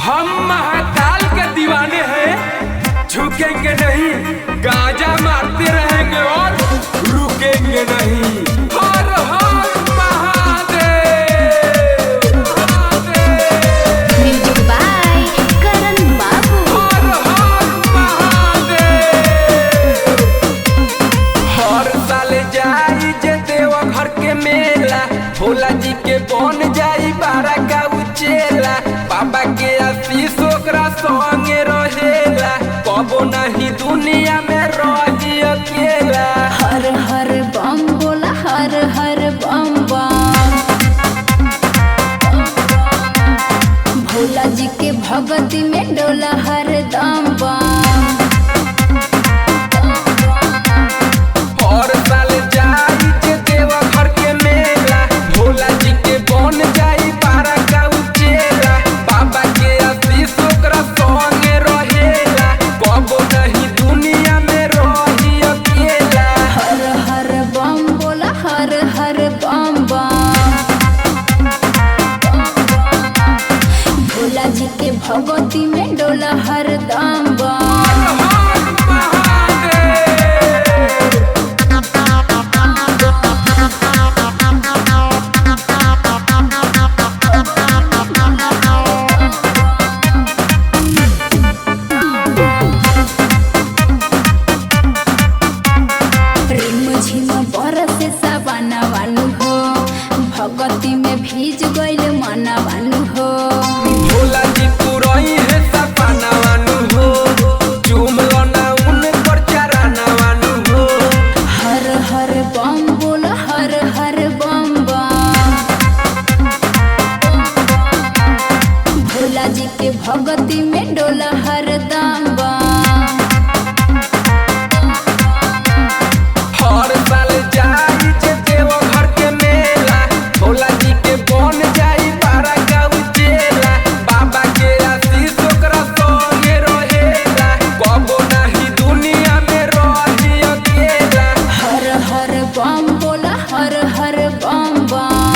हम महाकाल के दीवाने हैं, झुकेंगे नहीं, गांजा मारते रहेंगे और रुकेंगे नहीं। हर हर महादेव, महादेव। म्यूजिक बाय करण बाबू। हर हर महादेव। हर साल जाई जे देवघर के मेला, भोला जी के बन जाई बारा का उचेला। बाबा के आशीष ओकरा संगे रहेला, कबो नहीं दुनिया में रही अकेला। हर हर बम बोला, हर हर बम बम। भोला जी के भगती में डोला हर दम बम। हर साल जाई जे देवघर के मेला, भोला जी के बन जाई बारा का उचेला। बाबा के आशीष ओकरा संगे रहेला, कबो नहीं दुनिया में रही अकेला। हर हर बम बोला, हर हर बम बम। भोला जी के भगती में डोला हर दम बम। रिमझिम बरसे सावना वालू हो, भगती में भीज गइल मना वालू हो। भोला जी पुरई है सपना वानु हो, चुमलो ना उन पर चराना वानु हो। हर हर बम बोल, हर हर बम बम। भोला जी के भगती में डोला हर दम बम। हर साल जाई जे देवघर के मेला, भोला जी के बन जाई बारा का उचेला। बाबा के आशीष ओकरा संगे रहेला, कबो नहीं दुनिया में रही अकेला। हर हर बम बोला, हर हर बम बम।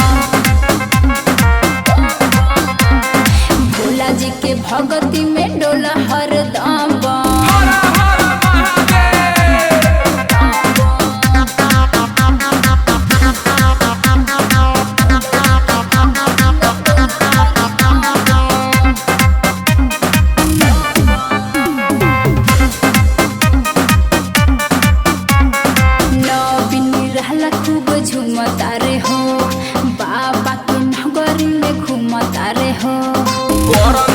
भोला जी के भगती में डोला हर दम बम। हर हर महादेव। नवीन रहला खूब झूमता रे हो, बाबा के नगरी में घूमता रे हो। करम